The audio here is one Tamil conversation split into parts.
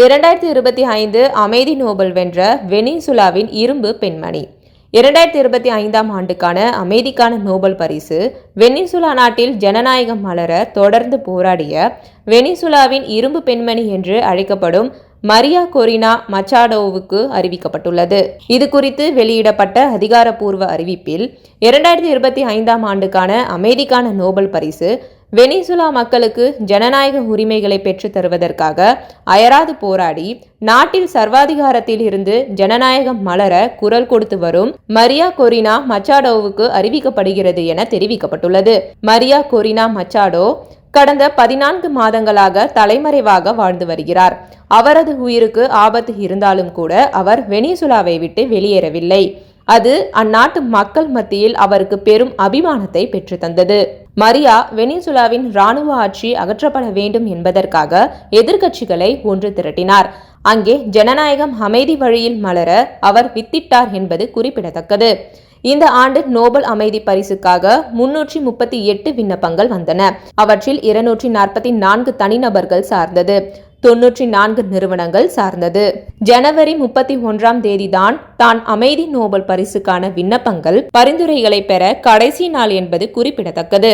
2025 அமைதி நோபல் வென்ற வெனிசுலாவின் இரும்பு பெண்மணி. 2025ஆம் ஆண்டுக்கான அமைதிக்கான நோபல் பரிசு வெனிசுலா நாட்டில் ஜனநாயகம் மலர தொடர்ந்து போராடிய வெனிசுலாவின் இரும்பு பெண்மணி என்று அழைக்கப்படும் மரியா கொரினா மச்சாடோவுக்கு அறிவிக்கப்பட்டுள்ளது. இது குறித்து வெளியிடப்பட்ட அதிகாரப்பூர்வ அறிவிப்பில் 2025ஆம் ஆண்டுக்கான அமைதிக்கான நோபல் பரிசு வெனிசுலா மக்களுக்கு ஜனநாயக உரிமைகளை பெற்று தருவதற்காக அயராது போராடி நாட்டில் சர்வாதிகாரத்தில் இருந்து ஜனநாயகம் மலர குரல் கொடுத்து வரும் மரியா கொரினா மச்சாடோவுக்கு அறிவிக்கப்படுகிறது என தெரிவிக்கப்பட்டுள்ளது. மரியா கொரினா மச்சாடோ கடந்த 14 மாதங்களாக தலைமறைவாக வாழ்ந்து வருகிறார். அவரது உயிருக்கு ஆபத்து இருந்தாலும் கூட அவர் வெனிசுலாவை விட்டு வெளியேறவில்லை. அது அந்நாட்டு மக்கள் மத்தியில் அவருக்கு பெரும் அபிமானத்தை பெற்று தந்தது. மரியா வெனிசுலாவின் இராணுவ ஆட்சி அகற்றப்பட வேண்டும் என்பதற்காக எதிர்க்கட்சிகளை ஒன்று திரட்டினார். அங்கே ஜனநாயகம் அமைதி வழியில் மலர அவர் வித்திட்டார் என்பது குறிப்பிடத்தக்கது. இந்த ஆண்டு நோபல் அமைதி பரிசுக்காக 338 விண்ணப்பங்கள் வந்தன. அவற்றில் 244 தனிநபர்கள் சார்ந்தது, 94 நிறுவனங்கள் சார்ந்தது. ஜனவரி 31ஆம் தேதிதான் தான் அமைதி நோபல் பரிசுக்கான விண்ணப்பங்கள் பரிந்துரைகளை பெற கடைசி நாள் என்பது குறிப்பிடத்தக்கது.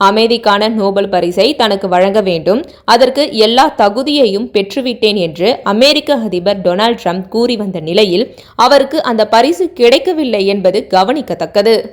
அமைதிக்கான நோபல் பரிசை தனக்கு வழங்க வேண்டும், அதற்கு எல்லா தகுதியையும் பெற்றுவிட்டேன் என்று அமெரிக்க அதிபர் டொனால்ட் ட்ரம்ப் கூறி வந்த நிலையில் அவருக்கு அந்த பரிசு கிடைக்கவில்லை என்பது கவனிக்கத்தக்கது.